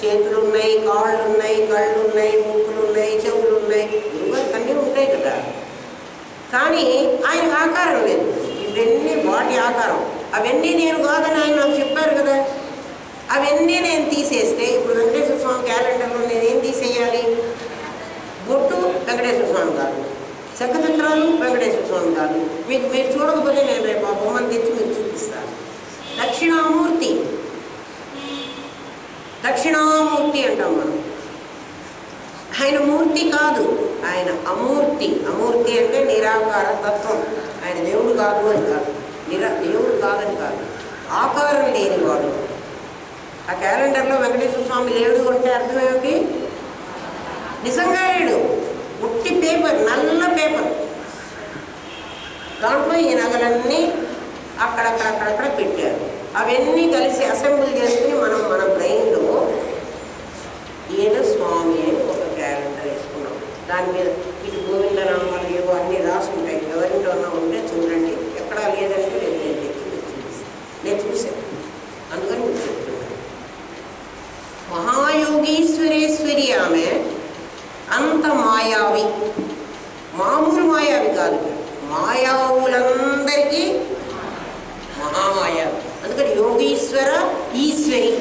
చేతులు ఉన్నాయి, కాళ్ళు ఉన్నాయి, కళ్ళు ఉన్నాయి, ముక్కులు ఉన్నాయి, చెవులు ఉన్నాయి, గురువుగారికి అన్నీ ఉంటాయి కదా. కానీ ఆయనకు ఆకారం లేదు. ఇవన్నీ వాటి ఆకారం. అవన్నీ నేను కాదని ఆయన నాకు చెప్పారు కదా. అవన్నీ నేను తీసేస్తే ఇప్పుడు వెంకటేశ్వర స్వామి క్యాలెండర్లో నేనేం తీసేయాలి? బొట్టు వెంకటేశ్వర స్వామి గారు, చక్రచక్రాలు వెంకటేశ్వర స్వామి గారు. మీరు చూడకపోతే నేను రేపు ఆ బొమ్మను తెచ్చి మీకు చూపిస్తాను. దక్షిణామూర్తి, దక్షిణామూర్తి అంటాం మనం. ఆయన మూర్తి కాదు, ఆయన అమూర్తి. అమూర్తి అంటే నిరాకార తత్వం. ఆయన దేవుడు కాదు అని కాదు, దేవుడు కాదని కాదు, ఆకారం లేనివాడు. ఆ క్యాలెండర్లో వెంకటేశ్వర స్వామి లేడు అంటే అర్థం ఏమిటి? నిజంగా లేడు. ఉట్టి పేపర్, నల్ల పేపర్. దాంట్లో ఈ నగలన్నీ అక్కడక్కడ పెట్టారు. అవన్నీ కలిసి అసెంబ్లీ చేసుకుని మన బ్రెయిన్లో ఏదో స్వామి అని ఒక క్యాలెండర్ వేసుకున్నాం. దాని మీద ఇటు గోవిందనామాలు ఏవో అన్నీ రాసి ఉంటాయి. ఎవరింటోన్నా ఉంటే చూడండి, ఎక్కడా లేదంటే నేను చూశాను. అందుకని మీకు చెప్తున్నాను. మహాయోగీశ్వరేశ్వరి ఆమె అంత మాయావి. మామూలు మాయావి కాదు, మాయావులందరికీ మహామాయావి. అందుకని యోగీశ్వర ఈశ్వరి,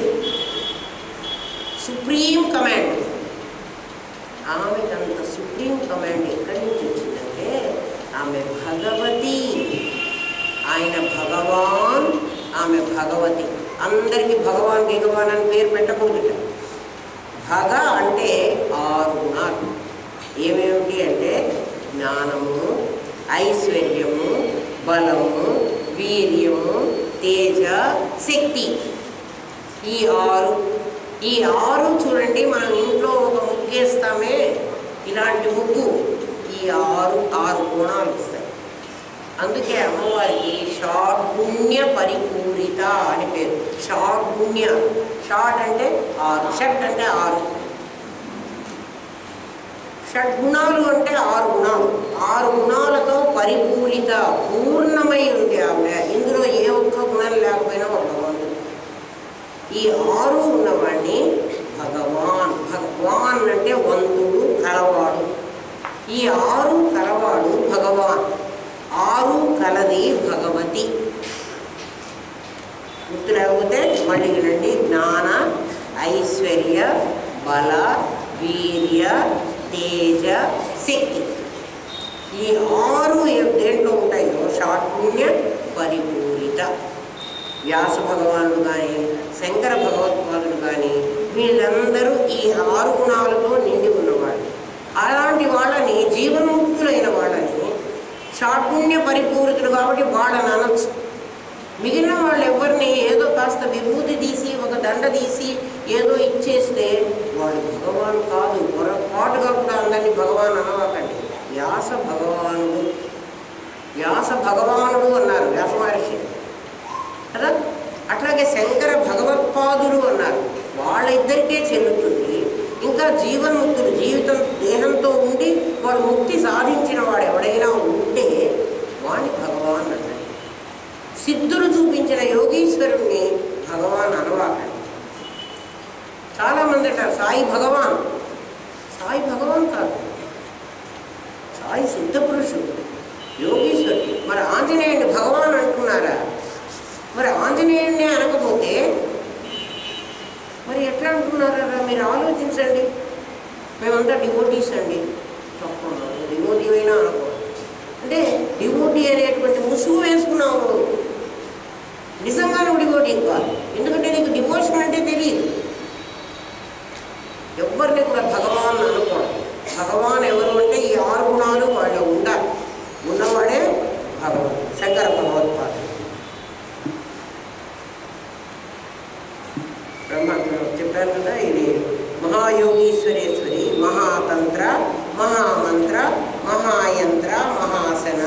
సుప్రీం కమాండ్. ఆమెకు అంత సుప్రీం కమాండ్ ఎక్కడి నుంచి వచ్చిందంటే ఆమె భగవతి. ఆయన భగవాన్, ఆమె భగవతి. అందరికీ భగవాన్ భగవాన్ అని పేరు పెట్టకూడదు. భగ అంటే 6 గుణాలు. ఏమేమిటి అంటే జ్ఞానము, ఐశ్వర్యము, బలము, వీర్యము, తేజ, శక్తి. ఈ 6 చూడండి, మనం ఇంట్లో ఒక ముగ్గేస్తామే, ఇలాంటి ముగ్గు ఈ 6 గుణాలు ఇస్తాయి. అందుకే అమ్మవారికి షాడ్గుణ్య పరిపూరిత అని పేరు. షాడ్గుణ్య, షాడ్ అంటే 6, షట్ అంటే 6, షడ్గుణాలు అంటే 6 గుణాలు. 6 గుణాలతో పరిపూరిత, పూర్ణమై ఉంది ఆమె. ఇందులో ఏ ఒక్క గుణం లేకపోయినా ఒక భగవంతుడు. ఈ 6 ఉన్నవాడిని భగవాన్. భగవాన్ అంటే వంతుడు, కలవాడు. ఈ 6 కలవాడు భగవాన్, 6 కలది భగవతి. గుర్తు లేకపోతే మళ్ళీ వినండి. జ్ఞాన, ఐశ్వర్య, బల, వీర్య, తేజ, శక్తి. ఈ 6 దేంట్లో ఉంటాయో షాడ్గుణ్య పరిపూరిత. వ్యాస భగవానుడు కానీ, శంకర భగవత్పాదుడు కానీ, వీళ్ళందరూ ఈ 6 గుణాలతో నిండి ఉన్నవాళ్ళు. అలాంటి వాళ్ళని, జీవన్ముక్తులైన వాళ్ళని షాడ్గుణ్య పరిపూరితులు కాబట్టి వాళ్ళని అనొచ్చు. మిగిలిన వాళ్ళు ఎవరిని ఏదో కాస్త విభూతి తీసి, ఒక దండ తీసి ఏదో ఇచ్చేస్తే వాళ్ళు భగవాన్ కాదు. పొరపాటుగా కూడా అందరినీ భగవాన్ అనవాకండి. వ్యాస భగవానుడు అన్నారు వ్యాస మహర్షి కదా. అట్లాగే శంకర భగవత్పాదులు అన్నారు. వాళ్ళిద్దరికే చెల్లుతుంది. ఇంకా జీవన్ముక్తులు, జీవితం దేహంతో ఉండి వాడు ముక్తి సాధించిన వాడు ఎవడైనా ఉంటే వాడిని భగవాన్ అన్నాడు. సిద్ధులు చూపించిన యోగీశ్వరుణ్ణి భగవాన్ అనవాకండి. చాలామంది అంటారు సాయి భగవాన్. సాయి భగవాన్ కాదు, సాయి సిద్ధ పురుషుడు, యోగీశ్వరుడు. మరి ఆంజనేయుడిని భగవాన్ అంటున్నారా? మరి ఆంజనేయుడిని అనకపోతే మరి ఎట్లా అంటున్నారా? మీరు ఆలోచించండి. మేమంతా డివోటీస్ అండి. తప్పకుండా డివోటీ అయినా అనుకో అంటే డివోటీ అనేటువంటి ముసుగు వేసుకున్నావు. నిజంగా నువ్వు డివోటీ కాదు. ఎందుకంటే నీకు డివోషన్ అంటే తెలియదు. ఎవరిని కూడా భగవాన్ అనుకోండి. భగవాన్ ఎవరు అంటే ఈ 6 గుణాలు వాళ్ళు ఉండాలి. ఉన్నవాడే భగవాన్. శంకర భగవత్పాదుడు చెప్పారు కదా. ఇది మహాయోగీశ్వరేశ్వరి, మహాతంత్ర, మహామంత్ర, మహాయంత్ర, మహాసన.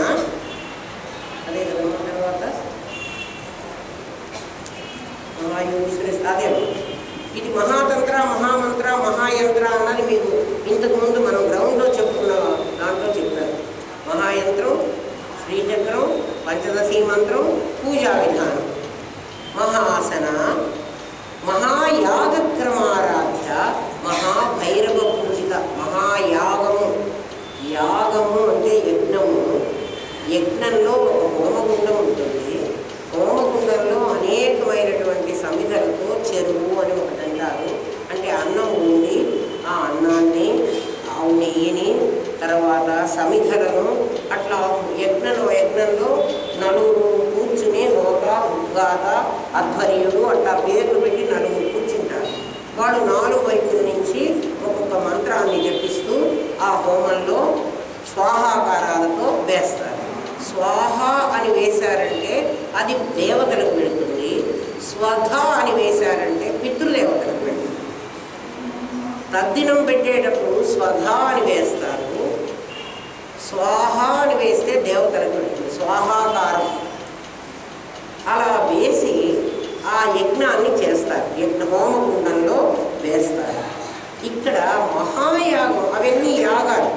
అదే కదా. తర్వాత మహాయోగీశ్వరేశ్వరి అదే. ఇది మహాతంత్ర, మహామంత్ర, మహాయంత్ర అన్నది మీకు ఇంతకుముందు మనం గ్రౌండ్లో చెప్పుకున్న దాంట్లో చెప్పారు. మహాయంత్రం, శ్రీచక్రం, పంచదశీ మంత్రం, పూజా విధానం. మహాసన, మహాయాగక్రమారాధ్య, యజ్ఞంలో ఒక హోమగుండం ఉంటుంది. హోమగుండంలో అనేకమైనటువంటి సమిధలతో చెరువు అని ఒకటి అంటారు. అంటే అన్నం ఉండి ఆ అన్నాన్ని ఆవు నెయ్యిని తర్వాత సమిధలను అట్లా యజ్ఞంలో నలుగురు కూర్చుని హోత ఉద్గాత అధ్వర్యుడు అట్లా పేర్లు పెట్టి నలుగురు కూర్చుంటారు. వాళ్ళు 4 వైపుల నుంచి ఒక్కొక్క మంత్రాన్ని జపిస్తూ ఆ హోమంలో స్వాహాకారాలతో వేస్తారు. స్వాహ అని వేశారంటే అది దేవతలకు వెళుతుంది. స్వధ అని వేశారంటే పితృదేవతలకు వెళుతుంది. తద్దినం పెట్టేటప్పుడు స్వధ అని వేస్తారు. స్వాహ అని వేస్తే దేవతలకు వెళుతుంది. స్వాహాకారం అలా వేసి ఆ యజ్ఞాన్ని చేస్తారు. హోమగుండంలో వేస్తారు. ఇక్కడ మహాయాగం, అవన్నీ యాగాలు.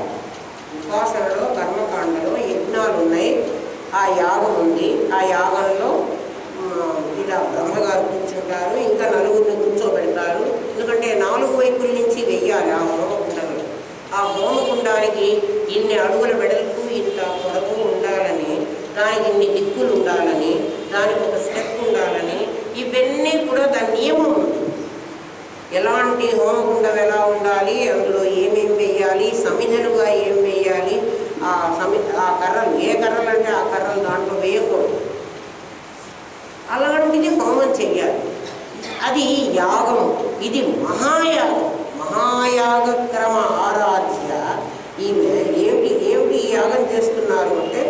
ఉపాసనలో కర్మకాండలో యజ్ఞాలు ఉన్నాయి. ఆ యాగం ఉంది. ఆ యాగంలో ఇలా బ్రహ్మగారు కూర్చుంటారు. ఇంకా నలుగురిని కూర్చోబెడతారు. ఎందుకంటే 4 వైపుల నుంచి వెయ్యాలి ఆ హోమగుండంలో. ఆ హోమగుండానికి ఇన్ని అడుగుల వెడల్పు ఇంత పొడవు ఉండాలని, దానికి ఇన్ని దిక్కులు ఉండాలని, దానికి ఒక స్టెప్ ఉండాలని, ఇవన్నీ కూడా దాని నియమం ఉంది. ఎలాంటి హోమగుండం ఎలా ఉండాలి, అందులో ఏమేమి వేయాలి, సమిధలుగా ఏం వేయాలి, ఆ కర్రలు ఏ కర్రలు అంటే ఆ కర్రలు దాంట్లో వేయకూడదు. అలాంటిది హోమం చెయ్యాలి. అది యాగం. ఇది మహాయాగం. మహాయాగక్రమ ఆరాధ్య. ఈమె ఏమిటి యాగం చేస్తున్నారు అంటే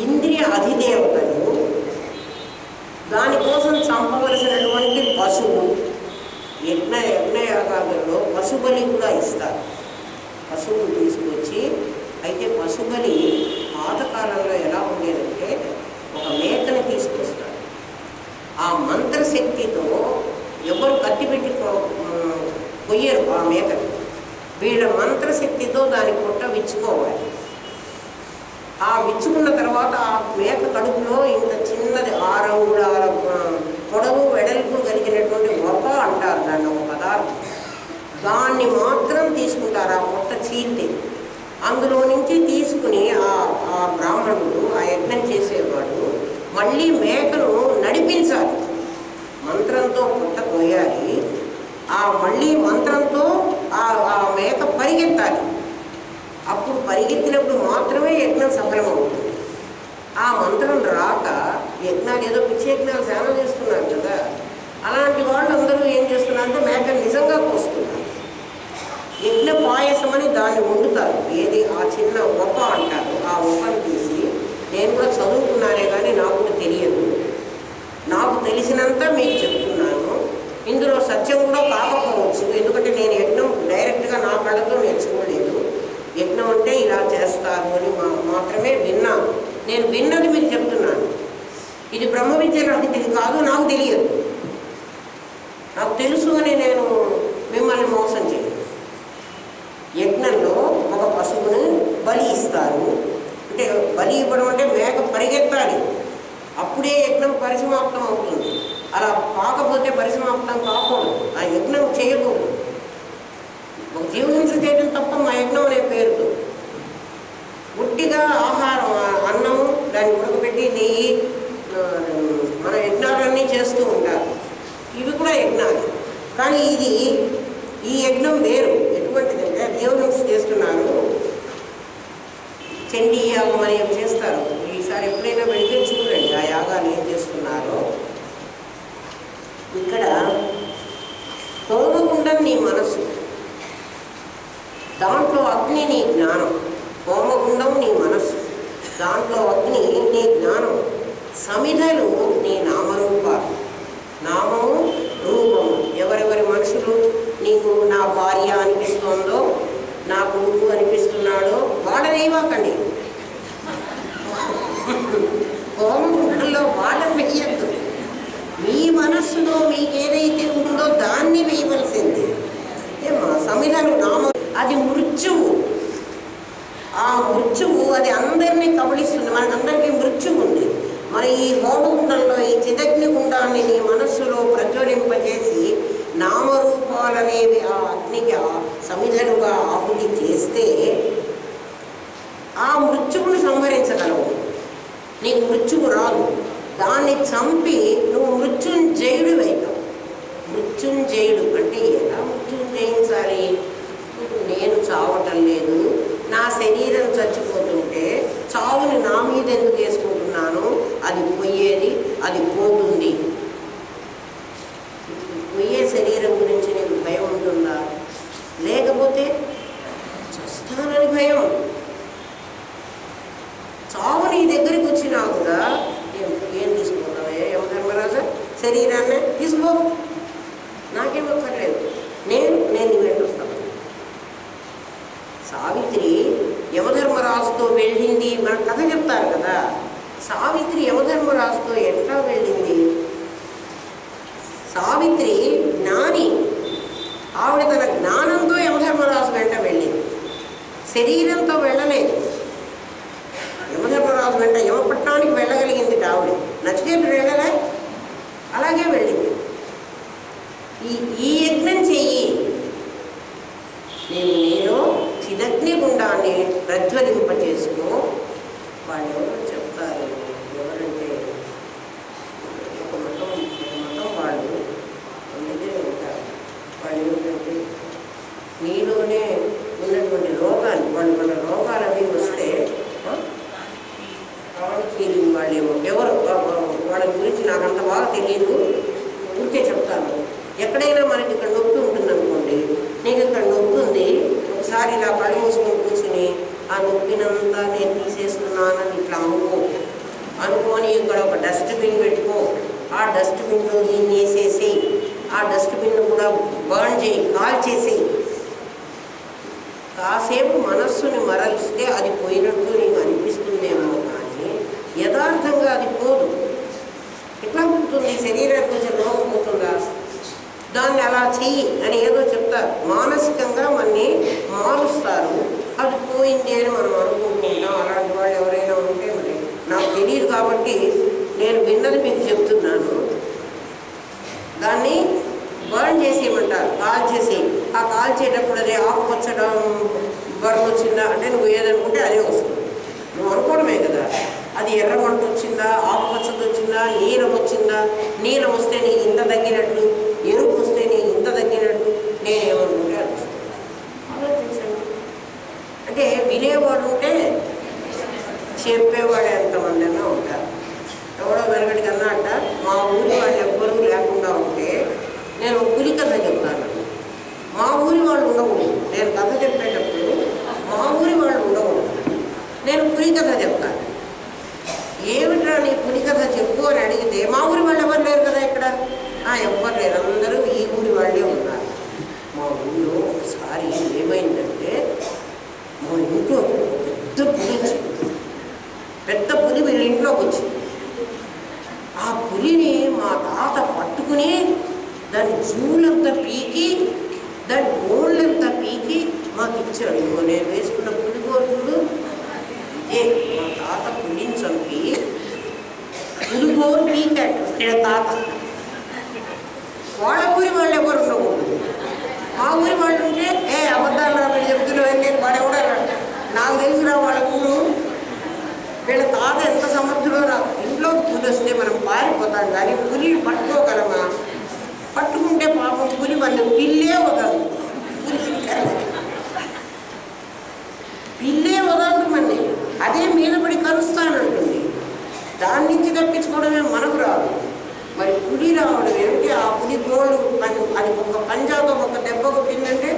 ఇంద్రియ అధిదేవతలు, దానికోసం చంపవలసినటువంటి పశువు. యజ్ఞయాగాలలో పశుబలి కూడా ఇస్తారు. పశువులు తీసుకొచ్చి, అయితే పశుబలి పాతకాలంలో ఎలా ఉండేదంటే ఒక మేకని తీసుకొస్తారు. ఆ మంత్రశక్తితో ఎవరు కత్తి పెట్టి కొయ్యరు ఆ మేకని. వీళ్ళ మంత్రశక్తితో దాని పొట్ట విచ్చుకోవాలి. ఆ విచ్చుకున్న తర్వాత ఆ మేక కడుపులో ఇంత చిన్నది 6 అంగుళాల పొడవు వెడల్పు కలిగినటువంటి వప అంటారు దాన్ని, ఒక పదార్థం. దాన్ని మాత్రం తీసుకుంటారు. ఆ పొట్ట చీల్తే అందులో నుంచి తీసుకుని ఆ బ్రాహ్మణుడు, ఆ యజ్ఞం చేసేవాడు మళ్ళీ మేకను నడిపించాలి. మంత్రంతో పొట్ట కోయాలి. మళ్ళీ మంత్రంతో ఆ మేక పరిగెత్తాలి. అప్పుడు పరిగెత్తినప్పుడు మాత్రమే యజ్ఞం సఫలమవుతుంది. ఆ మంత్రం రాక యజ్ఞాలు ఏదో పిచ్చి యజ్ఞాలు చాలా చేస్తున్నారు కదా, అలాంటి వాళ్ళు అందరూ ఏం చేస్తున్నారంటే మేకను నిజంగా కోస్తున్నారు. యజ్ఞ పాయసం అని దాన్ని వండుతారు. ఏది ఆ చిన్న ఒప్ప అంటారు. ఆ ఒప్పను తీసి, నేను కూడా చదువుకున్నానే కానీ నాకు కూడా తెలియదు, నాకు తెలిసినంత మీకు చెప్తున్నాను. ఇందులో సత్యం కూడా కాకపోవచ్చు, ఎందుకంటే నేను యజ్ఞం డైరెక్ట్గా నా కళ్ళతో నేర్చుకోలేదు. యజ్ఞం అంటే ఇలా చేస్తారు అని మాత్రమే విన్నాను. నేను విన్నది మీకు చెప్తున్నాను. ఇది బ్రహ్మ విద్య లాంటిది కాదు, నాకు తెలియదు. నాకు తెలుసు అని నేను మిమ్మల్ని మోసం చేయను. యజ్ఞంలో ఒక పశువుని బలి ఇస్తారు. అంటే బలి ఇవ్వడం అంటే మేక పరిగెత్తాలి, అప్పుడే యజ్ఞం పరిసమాప్తం అవుతుంది. అలా కాకపోతే పరిసమాప్తం కాకూడదు. ఆ యజ్ఞం చేయకూడదు. ఒక జీవహింస చేయడం తప్ప మా యజ్ఞం అనే పేరుతో ఉట్టిగా ఆహారం, అన్నము, దాన్ని ఉడకబెట్టి నెయ్యి, మన యజ్ఞాలన్నీ చేస్తూ ఉంటారు. ఇవి కూడా యజ్ఞాలు. కానీ ఈ యజ్ఞం వేరు. ఎటువంటిదంటే జీవహింస చేస్తున్నారు. చండీ యాగం అని ఏం చేస్తారు. ఈసారి ఎప్పుడైనా వెళితే చూడండి ఆ యాగాలు ఏం చేస్తున్నారో. ఇక్కడ హోమగుండం నీ మనసు, దాంట్లో అగ్ని నీ జ్ఞానం. హోమగుండం నీ మనస్సు, దాంట్లో అగ్ని నీ జ్ఞానం. సమిధలు నీ నామరూపాలు. నామము, రూపము. ఎవరెవరి మనుషులు నీకు నా భార్య అనిపిస్తోందో, నా కొడుకు అనిపిస్తున్నాడో వాడనేవాకండి. హోమగుండంలో వాళ్ళని వెయ్యద్దు. మీ మనస్సులో మీకు ఏదైతే ఉందో దాన్ని వేయవలసింది. సమిధలు నామ, అది మృత్యువు. ఆ మృత్యువు అది అందరినీ కబళిస్తుంది. మనకందరికీ మృత్యువు ఉంది. మరి ఈ హోమగుండంలో ఈ చిదగ్ని గుండాన్ని నీ మనస్సులో ప్రజ్వలింపజేసి నామరూపాలనేవి ఆ అగ్నికి సమిధలుగా ఆహుతి చేస్తే ఆ మృత్యు తీసుకో, నాకేం ఒక్కర్లేదు, నేను వెంట వస్తాను. సావిత్రి యమధర్మరాజుతో వెళ్ళింది, మన కథ చెప్తారు కదా. సావిత్రి యమధర్మరాజుతో ఎట్లా వెళ్ళింది? సావిత్రి జ్ఞాని, ఆవిడ తన జ్ఞానంతో యమధర్మరాజు వెంట వెళ్ళింది, శరీరంతో వెళ్ళలేదు. యమధర్మరాజు వెంట యమపట్నానికి వెళ్ళగలిగింది ఆవిడ, నచికేతుడు వెళ్ళలే, అలాగే వెళ్ళింది. ఈ యజ్ఞం చెయ్యి, నేను చిదగ్ని గుండాన్ని ప్రజ్వలింపచేసుకో. వాళ్ళు ఎవరో చెప్తారు, ఎవరంటే ఒక మతం వాళ్ళు దగ్గరే ఉంటారు. వాళ్ళు ఏమిటంటే నీలోనే ఉన్నటువంటి రోగాలు, మన రోగాలు అవి వస్తే హీలింగ్ వాళ్ళేమో ఎవరు, వాళ్ళ గురించి నాకు అంత బాగా తెలియదు, ఊరికే చెప్తాను. ఎక్కడైనా మనకి ఇక్కడ నొప్పి ఉంటుంది అనుకోండి, నీకు ఇక్కడ నొప్పి ఉంది, ఒకసారి ఇలా కళ్ళు మూసుకొని కూర్చుని ఆ నొప్పినంతా నేను తీసేస్తున్నానని ఇట్లా అనుకొని ఇక్కడ ఒక డస్ట్బిన్ పెట్టుకో, ఆ డస్ట్బిన్లో దీన్ని వేసేసి, ఆ డస్ట్బిన్ కూడా బర్న్ చేయి, కాల్ చేసి, కాసేపు మనస్సుని మరలిస్తే అది పోయినట్టు నీకు అనిపిస్తుందేమో, కానీ యథార్థంగా అది పోదు. ఎట్లా పోతుంది? శరీరానికి కొంచెం రోగం పోతుందా? దాన్ని అలా చెయ్యి అని ఏదో చెప్తారు, మానసికంగా మనని మారుస్తారు. అది పోయింది అని మనం అనుకుంటున్నాం. అలాంటి వాళ్ళు ఎవరైనా ఉంటే మరి నాకు తెలియదు కాబట్టి నేను విన్నది మీకు చెప్తున్నాను. దాన్ని బర్న్ చేసేయమంటారు, కాల్ చేసి. ఆ కాల్ చేయటప్పుడు అదే ఆకుపచ్చడం బర్న్ వచ్చిందా అంటే నువ్వు ఏదనుకుంటే అదే వస్తుంది, నువ్వు అనుకోవడమే కదా. అది ఎర్రమంట వచ్చిందా, ఆకుపచ్చది వచ్చిందా, నీలం వచ్చిందా, నీలం వస్తే నీకు ఇంత తగ్గినట్లు, ఎరుపు వస్తే నీకు ఇంత తగ్గినట్లు, నేనేమనుకుంటే అది వస్తుంది. ఆలోచించండి. అంటే వినేవాడు ఉంటే చెప్పేవాడు ఎంతమంది అయినా ఉంటారు. ఎవడో వెనకటికి అన్నా అంట, మా ఊరి వాళ్ళు ఎవ్వరూ లేకుండా ఉంటే నేను పులి కథ చెప్తాను. మా ఊరి వాళ్ళు ఉండకూడదు, నేను కథ చెప్పేటప్పుడు మా ఊరి వాళ్ళు ఉండకూడదు, నేను పులి కథ చెప్తాను. ఏమిట్రా నీ పులి కథ చెప్పు అని అడిగితే, మా ఊరి వాళ్ళు ఎవరు లేరు కదా ఇక్కడ. ఎవ్వరు లేరు, అందరూ ఈ ఊరి వాళ్ళే ఉన్నారు. మా ఊళ్ళో ఒకసారి ఏమైందంటే, మా ఇంట్లో పెద్ద పులి వచ్చింది. పెద్ద పులి వీళ్ళ ఇంట్లోకి వచ్చింది. ఆ పులిని మా తాత పట్టుకుని దాని జూలంతా పీకి, దాని గోళ్ళంతా పీకి మాకు ఇచ్చాడు. ఇదిగో నేను వేసుకున్న పులిగోరు చూడు, ఇదే మా తాత పులిని చంపి పులిగోరు పీకాడు వీళ్ళ తాత. వాళ్ళ ఊరి వాళ్ళు ఎవరు ఉండకూడదు, మా ఊరి వాళ్ళు ఉంటే అబద్ధాలు రా మీరు చెప్తున్నావు, నేను వాడెవడా నాకు తెలిసినా వాళ్ళ ఊరు. వీళ్ళ తాత ఎంత సమర్థులో నాకు. ఇంట్లోకి పులి వస్తే మనం పారిపోతాం, కానీ పులిని పట్టుకోగలమా? పట్టుకుంటే పాపం పులి మనం పిల్లే వదలదు, పిల్లే వదలదు మళ్ళీ, అదే మీద పడి కలుస్తానంటుంది. దాని నుంచి తప్పించుకోవడమే మనకు రాదు, మరి పులి రావడం ఏమిటి? ఆ పులి గోళ్ళు అది ఒక పంజాతో ఒక దెబ్బ కొట్టిందంటే,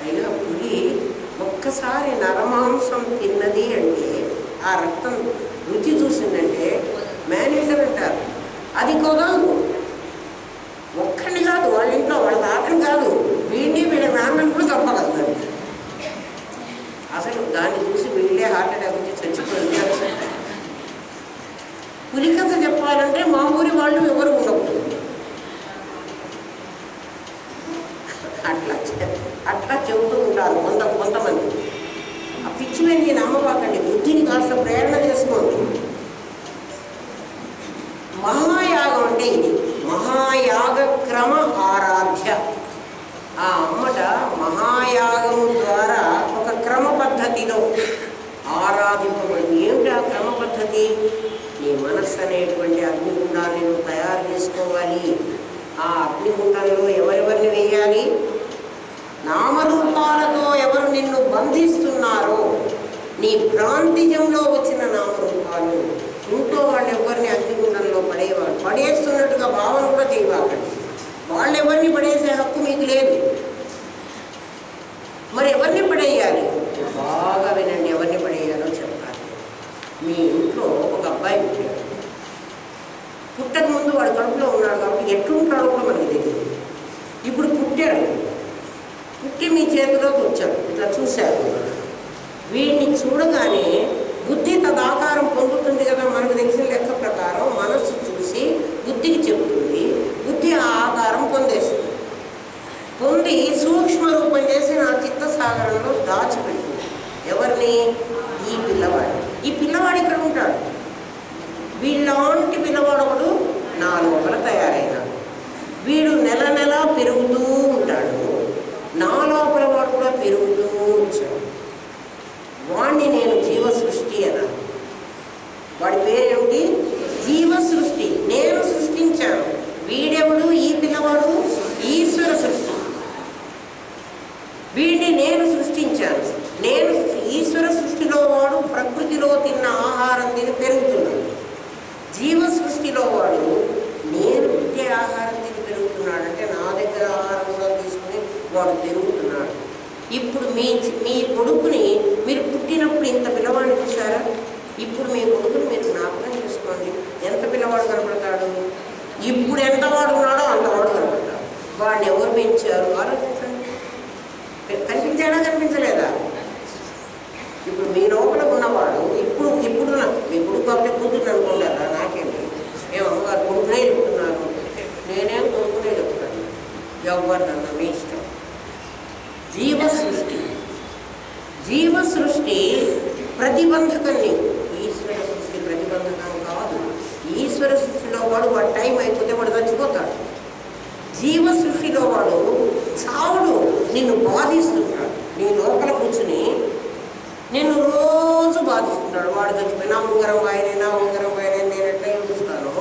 అయినా పులి ఒక్కసారి నరమాంసం తిన్నది అంటే, ఆ రక్తం రుచి చూసిందంటే మేనేజర్ అంటారు, అది కుదరదు. ఒక్కడిని కాదు, వాళ్ళ ఇంట్లో వాళ్ళ తాతని కాదు, వీడిని వీళ్ళ నాన్నని కూడా చంపగలుగుతారు. అసలు దాన్ని చూసి వీళ్ళే హార్ట్ అటాక్ వచ్చి చచ్చిపోయింది. పులి కథ చెప్పాలంటే మా ఊరి వాళ్ళు ఎవరు ఉండకూడదు. అట్లా చెబుతూ ఉంటారు కొంతమంది. ఆ పిచ్చిని నేను నమ్మబాకండి, బుద్ధిని కాస్త ప్రేరణ చేసుకోండి. మహాయాగం అంటే ఇది, మహాయాగ క్రమ ఆరాధ్య. ఆ అమ్మట మహాయాగము ద్వారా ఒక క్రమ పద్ధతిలో ఆరాధింపబడింది. ఏమిటి ఆ క్రమ పద్ధతి? నీ మనస్సు అనేటువంటి అగ్నిగుండాన్ని నువ్వు తయారు చేసుకోవాలి. ఆ అగ్నిగుండంలో ఎవరెవరిని వేయాలి? నామరూపాలతో ఎవరు నిన్ను బంధిస్తున్నారో, నీ భ్రాంతిజంలో వచ్చిన నామరూపాలు. ఇంట్లో వాళ్ళు ఎవరిని అగ్నిగుండంలో పడేస్తున్నట్టుగా భావన కూడా చేయవాకండి. వాళ్ళు ఎవరిని పడేసే హక్కు మీకు లేదు. మరి ఎవరిని పడేయాలి? బాగా వినండి, ఎవరిని పడేయాలో చెప్తాను. మీ ఇంట్లో ఒక అబ్బాయి పుట్టాడు. పుట్టక ముందు వాడు కడుపులో ఉన్నాడు కాబట్టి ఎట్లుంటాడో కూడా మనకి తెలియదు. ఇప్పుడు పుట్టాడు, పుట్టి మీ చేతిలోకి వచ్చాడు, ఇట్లా చూశాడు. వీడిని చూడగానే బుద్ధి తదాకారం పొందుతుంది కదా. మనకు తెలిసిన లెక్క ప్రకారం మనస్సు చూసి బుద్ధికి చెబుతుంది, బుద్ధి ఆ ఆకారం పొందేస్తుంది. పొంది సూక్ష్మ రూపం చేసి నా చిత్తసాగరంలో దాచిపెడుతుంది. ఎవరిని? ఈ పిల్లవాడు. ఈ పిల్లవాడు ఇక్కడ ఉంటాడు. వీళ్ళంటి పిల్లవాడు ఒకడు నా లోపల తయారైనాడు. వీడు నెల నెల పెరుగుతూ ఉంటాడు. నా లోపల వాడు కూడా పెరుగుతూ వచ్చాడు. వాణ్ణి నేను జీవ సృష్టి అన్నాను. వాడి పేరేమిటి? జీవ సృష్టి. నేను సృష్టించాను. వీడెవడు? ఈ పిల్లవాడు ఈశ్వర సృష్టి. వీడిని నేను సృష్టించాను. నేను ఈశ్వర సృష్టిలో వాడు ప్రకృతిలో తిన్న ఆహారం తిని పెరుగుతున్నాడు. జీవ సృష్టిలో వాడు నేను పెట్టే ఆహారం తిని పెరుగుతున్నాడు. అంటే నా దగ్గర ఆహారం కూడా తీసుకుని వాడు పెరుగుతున్నాడు. ఇప్పుడు మీ కొడుకుని మీరు పుట్టినప్పుడు ఇంత పిల్లవాడిని చూసారా? ఇప్పుడు మీ కొడుకుని మీరు జ్ఞాపకం చేసుకోండి. ఎంత పిల్లవాడు కనపడతాడు? ఇప్పుడు ఎంత వాడు ఉన్నాడో అంతవాడు కనపడతాడు. వాడిని ఎవరు పెంచారు? ఆలోచించండి. కనిపించాడా? కనిపించలేదా? ఇప్పుడు మీ లోపల ఉన్నవాడు ఇప్పుడు మీ కొడుకు కాబట్టి కూతురు అనుకుంటారా? నాకేంటి, మేము అమ్మగారు కొడుకునే చెప్తున్నాను, నేనేం కొడుకునే చెప్తాను. ఎవరినన్నా మీ ఇష్టం. జీవ సృష్టి, జీవ సృష్టి ప్రతిబంధకం. నీకు ఈశ్వర సృష్టి ప్రతిబంధకం కాదు. ఈశ్వర సృష్టిలో వాడు టైం అయిపోతే వాడు చచ్చిపోతాడు. జీవ సృష్టిలో వాడు చావుడు నిన్ను బాధిస్తున్నాడు. నీ లోపల కూర్చుని నిన్ను రోజు బాధిస్తున్నాడు. వాడు చచ్చిపోయినా ఉంగరం వాయనైనా నేను ఎట్లా ఏడుస్తానో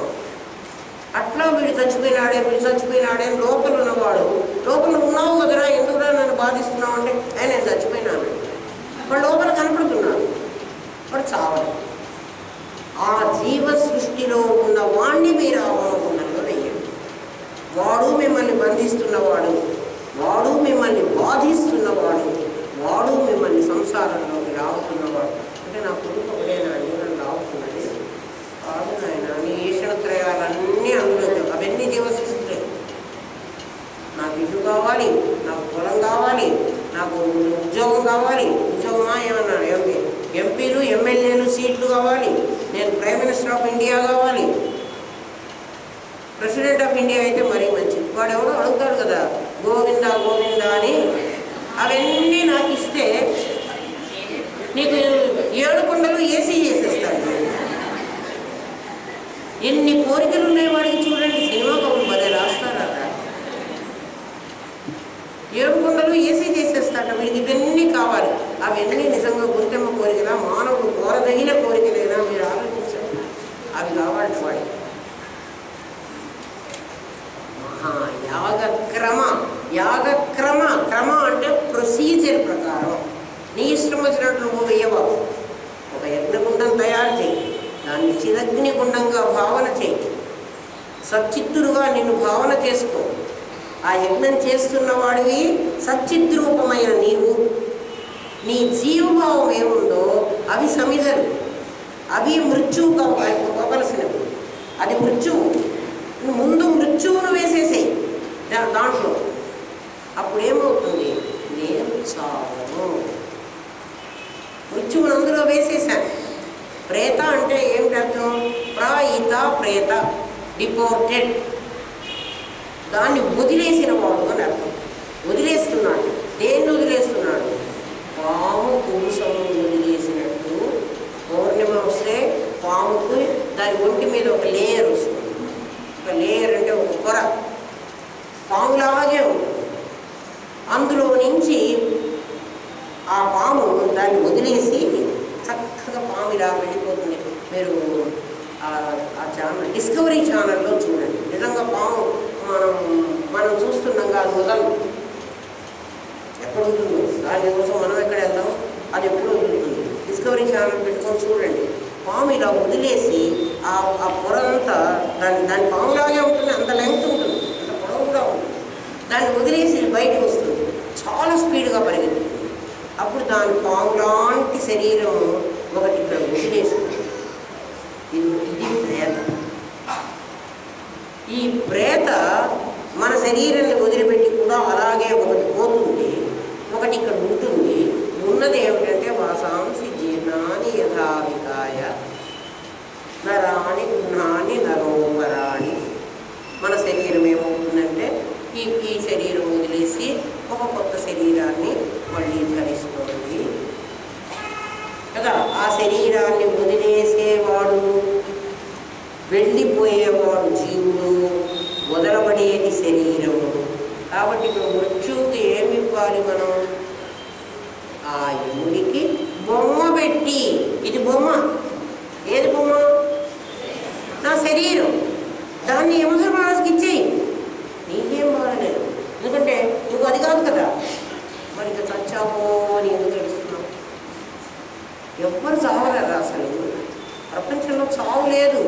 అట్లా వీడు చచ్చిపోయినాడే లోపల ఉన్నవాడు, లోపల ఉన్నావు కదరా, ఎందుకురా నన్ను బాధిస్తున్నావు అంటే నేను చచ్చిపోయినాను. వాడు లోపల కనపడుతున్నాడు. వాడు చావడు. ఆ జీవ సృష్టిలో ఉన్న వాణ్ణి మీరు అవగుణంలో వెయ్యండి. వాడు మిమ్మల్ని బంధిస్తున్నవాడు, వాడు మిమ్మల్ని బాధిస్తున్నవాడు, వాడు మిమ్మల్ని సంసారంలోకి లాగుతున్నవాడు. అంటే నా కొడుకు ఒకటేనా నన్ను లాగుతున్నది కాదు నాయన. నీ ఈశ్వరత్రయాలన్నీ అందులో, అవన్నీ జీవసృష్టిలే. నాకు ఇల్లు కావాలి, నాకు పొలం కావాలి, నాకు ఉద్యోగం కావాలి. ఉద్యోగమా ఏమన్నా ఎంపీలు ఎమ్మెల్యేలు సీట్లు కావాలి, నేను ప్రైమ్ మినిస్టర్ ఆఫ్ ఇండియా కావాలి, ప్రెసిడెంట్ ఆఫ్ ఇండియా అయితే మరీ మంచిది. వాడు ఎవడో అడుగుతాడు కదా గోవిందా గోవిందా అని. అవన్నీ నాకు ఇస్తే నీకు 7 కొండలు ఏసీ చేసేస్తాడు. ఎన్ని కోరికలు ఉన్నాయి వాడికి. చూడండి, సినిమా కబుర్లు భలే రాస్తారా. 7 కొండలు ఏసీ చేసేస్తాట. వీడికి ఇవన్నీ కావాలి. అవన్నీ నిజంగా గుంటెమ్మ కోరికలా, మానవుడు కోరదగిన కోరికలేనా? మీరు ఆలోచించండి. అవి కావాలి వాడికి. యాగక్రమ అంటే ప్రొసీజర్ ప్రకారం నీ ఇష్టం వచ్చినట్టు నువ్వు వేయబాబు. ఒక యజ్ఞగుండం తయారు చేయి, దాన్ని చిరగ్నిగుండంగా భావన చేయి, సచ్చిత్తుడుగా నిన్ను భావన చేసుకో. ఆ యజ్ఞం చేస్తున్న వాడివి సచ్చిద్రూపమైన నీవు. నీ జీవభావం ఏముందో అవి సమిధలు, అవి మృత్యువు కావలసినవి. అది మృత్యువు. ముందు మృత్యువును వేసేసేయి దాంట్లో. అప్పుడు ఏమవుతుంది? నేను చావను. మృత్యువును అందులో వేసేసాను. ప్రేత అంటే ఏమిటి అర్థం? ప్రాయిత ప్రేత, డిపోర్టెడ్. దాన్ని వదిలేసిన వాడు అని అర్థం. వదిలేస్తున్నాడు. దేన్ని వదిలేస్తున్నాడు? పాము పురుషము వదిలేసినట్టు. పౌర్ణిమ వస్తే పాముకు దాని ఒంటి మీద ఒక లేయర్ వస్తుంది. ఒక లేయర్ అంటే ఒక పొర, పాములాగే ఉంటుంది. అందులో నుంచి ఆ పాము దాన్ని వదిలేసి చక్కగా పాము ఇలా వెళ్ళిపోతుంది. మీరు ఆ ఛానల్ డిస్కవరీ ఛానల్లో చూడండి. నిజంగా పాము మనం చూస్తున్నాం కాదు, వదలు. ఎక్కడ ఉంటుందో దానికోసం మనం ఎక్కడ వెళ్దాం, అది ఎప్పుడు వదులుతుంది. డిస్కవరీ ఛానల్ పెట్టుకొని చూడండి. పాము ఇలా వదిలేసి ఆ పొరంతా దాని పాములాగే ఉంటుంది. అంత లెంగ్త్ ఉంటుంది, అంత పొడవు కూడా ఉంటుంది. దాన్ని వదిలేసి బయటకు వస్తుంది. చాలా స్పీడ్గా పరిగెత్తుతుంది. అప్పుడు దాని పాము లాంటి శరీరం ఒకటి ఇక్కడ వదిలేస్తుంది. ఇది ప్రేత. మన శరీరాన్ని వదిలిపెట్టి కూడా అలాగే ఒకటి పోతుంది, ఒకటి ఇక్కడ ఉంటుంది. ఉన్నది ఏమిటంటే వాసాంసి జీర్ణాన్ని యథావికాయ నరాని గుణాన్ని నరోపరాణి. మన శరీరం ఏమవుతుందంటే ఈ శరీరం వదిలేసి ఒక కొత్త శరీరాన్ని మళ్ళీ ధరిస్తుంది కదా. ఆ శరీరాన్ని వదిలేసేవాడు, వెళ్ళిపోయేవాడు జీవుడు, వదలబడేది శరీరము. కాబట్టి ఇప్పుడు మృత్యువుకి ఏమి ఇవ్వాలి మనం? ఆ యముడికి బొమ్మ పెట్టి, ఇది బొమ్మ, ఏది బొమ్మ? నా శరీరం. దాన్ని యమధర్మరాజుకి ఇచ్చేయి, నీకేం బాగలేదు. ఎందుకంటే నువ్వు అది కాదు కదా. మరి ఇక చచ్చావో అని ఎందుకు తెలుస్తున్నావు? ఎవ్వరు చావలేరు అసలు, ప్రపంచంలో చావు లేదు.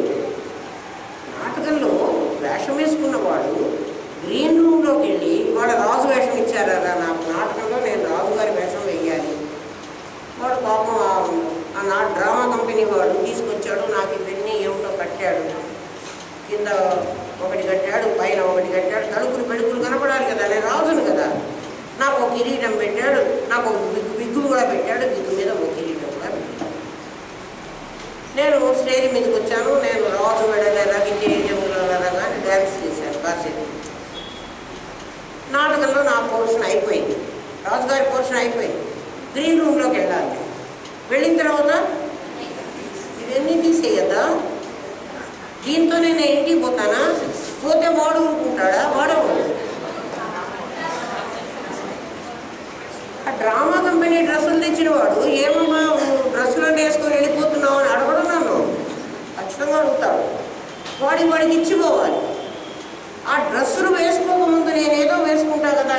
నాటకంలో వేషం వేసుకున్నవాడు గ్రీన్ రూమ్లోకి వెళ్ళి వాడు రాజు వేషం ఇచ్చారా నాకు నాటకంలో, నేను రాజుగారి వేషం వేయాలి. వాడు పాపం ఆ డ్రామా కంపెనీ వాడు తీసుకొచ్చాడు, నాకు ఇవన్నీ ఏమిటో కట్టాడు, కింద ఒకటి కట్టాడు, పైన ఒకటి కట్టాడు, తలుపులు పెడుకులు కనపడాలి కదా, నేను రాజును కదా. నాకు ఒక కిరీటం పెట్టాడు, నాకు ఒక విగ్గులు కూడా పెట్టాడు, విగ్గు మీద ఒక కిరీటం కూడా పెట్టాడు. నేను స్టేజ్ మీదకి వచ్చాను, నేను రాజు వెళ్ళలేదా గిరిజములరా అని డ్యాన్స్ చేశాను కాసేపు. నాటకంలో నా పోర్షన్ అయిపోయింది, రాజుగారి పోర్షన్ అయిపోయింది. గ్రీన్ రూమ్లోకి వెళ్ళాలి. వెళ్ళిన తర్వాత ఇవన్నీ తీసేయద్దా? దీంతో నేను ఇంటికి పోతానా? పోతే వాడు ఊరుకుంటాడా? వాడవు. ఆ డ్రామా కంపెనీ డ్రెస్సులు తెచ్చిన వాడు ఏమమ్మా డ్రెస్సులు వేసుకొని వెళ్ళిపోతున్నావు అని అడగడం నన్ను ఖచ్చితంగా అడుగుతాడు. వాడికి ఇచ్చిపోవాలి. ఆ డ్రెస్సులు వేసుకోకముందు నేను ఏదో వేసుకుంటా కదా,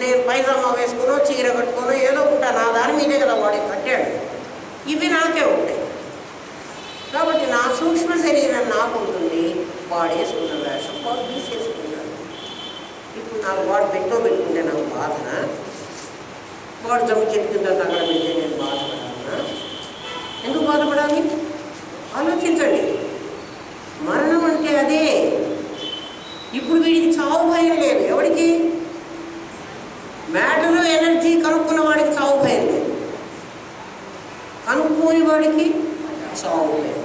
నేను పైజామా వేసుకోనో చీర కట్టుకోనో ఏదో ఉంటా, నా దాని మీదే కదా వాడికి కట్టాడు. ఇవి నాకే ఉంటాయి. కాబట్టి నా సూక్ష్మ శరీరం నాకు ఉంటుంది, వాడు వేసుకున్న వేషం వాడు తీసేసుకున్నాడు. ఇప్పుడు నాకు వాడు పెట్టుకుంటే నాకు బాధన, వాడు జమ్ము చెట్టు కింద తగలబెడితే నేను బాధపడాలన్నా? ఎందుకు బాధపడాలి? ఆలోచించండి. మరణం అంటే అదే. ఇప్పుడు వీడికి చావు భయం లేదు. ఎవరికి? మ్యాటర్ ఎనర్జీ కనుక్కున్న వాడికి చావు భయం లేదు, కనుక్కోని వాడికి చావు భయం.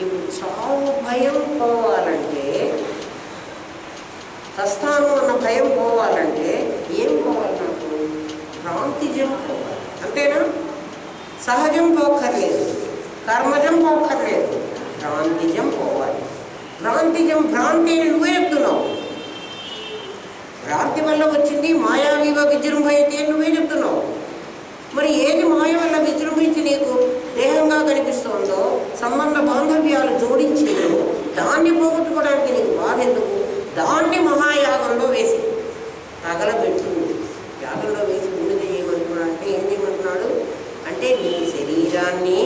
ఇప్పుడు చావు భయం పోవాలంటే, చస్తాను అన్న భయం పోవాలంటే ఏం పోవాలి? నాకు భ్రాంతిజం పోవాలి. అంతేనా? సహజం పోక్కర్లేదు, కర్మజం పోక్కర్లేదు, భ్రాంతిజం పోవాలి. భ్రాంతిజం, భ్రాంతి అని నువ్వే చెప్తున్నావు. భ్రాంతి వల్ల వచ్చింది మాయావివ విజృంభయతే అని నువ్వే చెప్తున్నావు. మరి ఏది మాయ వల్ల విజృంభించి నీకు దేహంగా కనిపిస్తుందో, సంబంధ బాంధవ్యాలు జోడించేదో, దాన్ని పోగొట్టుకోవడానికి నీకు బాధ ఎందుకు? దాన్ని మహాయాగంలో వేసి తగలబెట్టింది. యాగంలో వేసి ముందు చేయమంటున్నాడు. అంటే ఏం చేయమంటున్నాడు అంటే, నీ శరీరాన్ని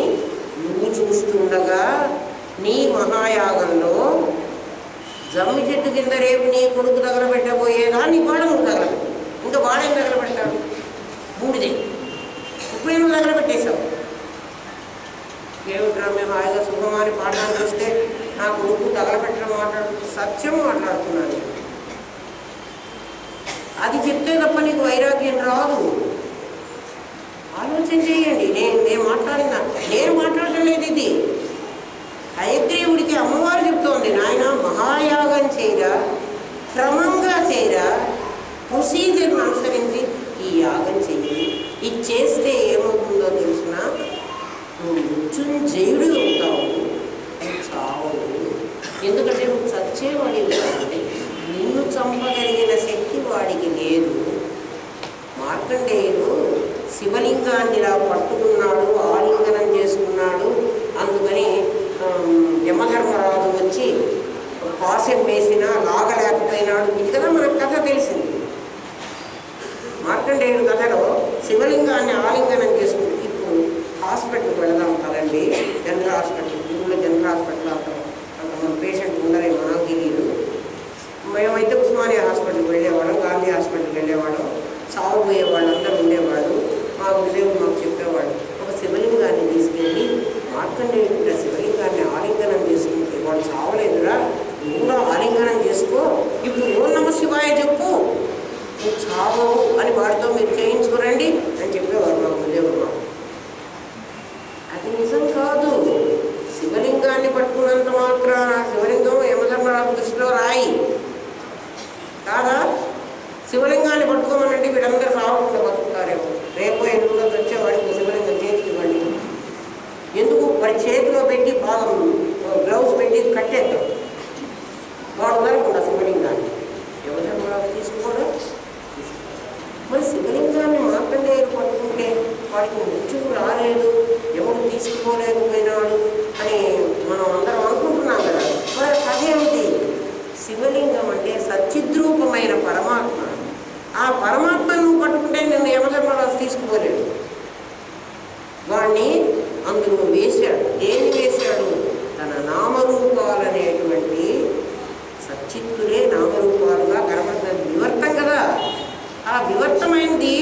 నువ్వు చూస్తుండగా నీ మహాయాగంలో జమ్మి చెట్టు కింద రేపు నీ కొడుకు తగలబెట్టబోయేదా నీ వాడ నువ్వు తగలబెట్టు. ఇంకా వాడేం తగలబెట్టాడు? బూడిదే. ఇప్పుడేమో తగలబెట్టేశావు. ఏమిట్రా మేము హాయిగా సుఖమాని పాడడానికి వస్తే నా కొడుకు తగలబెట్టడం సత్యం మాట్లాడుతున్నాను. అది చెప్తే తప్ప నీకు వైరాగ్యం రాదు. ఆలోచన చేయండి. నేను మాట్లాడటం లేదు. ఇది హయగ్రీవుడికి అమ్మవారు చెప్తోంది, నాయన మహాయాగం చేయరా, క్రమంగా చేయరా, ప్రొసీజర్ను అనుసరించి ఈ యాగం చెయ్యి. ఇది చేస్తే ఏమవుతుందో తెలిసిన, నువ్వు మృత్యుంజయుడు అవుతావు, నువ్వు చావు. ఎందుకంటే నువ్వు చచ్చేవాడి కాబట్టి నిన్ను చంపగలిగిన శక్తి వాడికి లేదు. మార్కండేయుడు శివలింగాన్ని ఇలా పట్టుకున్నాడు, ఆలింగనం చేసుకున్నాడు. అందుకని యమధర్మరాజు వచ్చి పాశం వేసినా లాగలేకపోయినాడు. ఇది కదా మనకు కథ తెలిసింది. మార్కండేయుడు కథలో శివలింగాన్ని ఆలింగనం చేసుకుంటూ, ఇప్పుడు హాస్పిటల్కి వెళదాం కదండి, జనరల్ హాస్పిటల్. ఊళ్ళో జనరల్ హాస్పిటల్ అంతమంది పేషెంట్ ఉండరేమో నాకు తెలియదు. మేమైతే ఉస్మానియా హాస్పిటల్కి వెళ్ళేవాళ్ళం, గాంధీ హాస్పిటల్కి వెళ్ళేవాళ్ళం. చావుపోయే వాళ్ళందరూ ఉండేవాళ్ళు. మా గురుదేవుడు మాకు చెప్పేవాడు, ఒక శివలింగాన్ని తీసుకెళ్ళి మార్కండేయుడు శివలింగాన్ని ఆలింగనం చేసుకుంటే వాడు చావలేదురా, నువ్వు కూడా ఆలింగనం చేసుకో, ఇప్పుడు ఓం నమ శివాయ చెప్పు, నువ్వు చావు అని వాడితో మీరు చేయించుకోరండి అని చెప్పేవారు మా గురుదేవుడు. అది నిజం కాదు. శివలింగాన్ని పట్టుకున్నంత మాత్రాన శివలింగం యమధర్మరాజు దృష్టిలో రాయి కాదా? శివలింగాన్ని పట్టుకోమనండి వీళ్ళందరూ రావకుండా బతుకుతారేమో. రేపు ఎందులో వచ్చేవాడికి శివలింగం చేతికి ఇవ్వండి. ఎందుకు వాడి చేతిలో పెట్టి బాగా గ్లౌజ్ పెట్టి కట్టేద్దాం, వాడు వరకుండా శివలింగాన్ని. యమధర్మరాజు తీసుకోవడం. మరి శివలింగాన్ని మార్కండేయులు పట్టుకుంటే వాడికి మృత్యువు రాలేదు, ఎవరు తీసుకోలేకపోయినాడు అని మనం అందరం అనుకుంటున్నాం కదా. మరి అదేమిటి? శివలింగం అంటే సచ్చిద్రూపమైన పరమాత్మ. ఆ పరమాత్మను నువ్వు పట్టుకుంటే నిన్ను యమధర్మరాజు తీసుకుపోలేడు. వాడిని అందులో వేశాడు. ఏమి వేశాడు? తన నామరూపాలనేటువంటి సచ్చిత్తులే నామరూపాలుగా కనబడుతుంది. వివర్తం కదా. ఆ వివర్తమైనది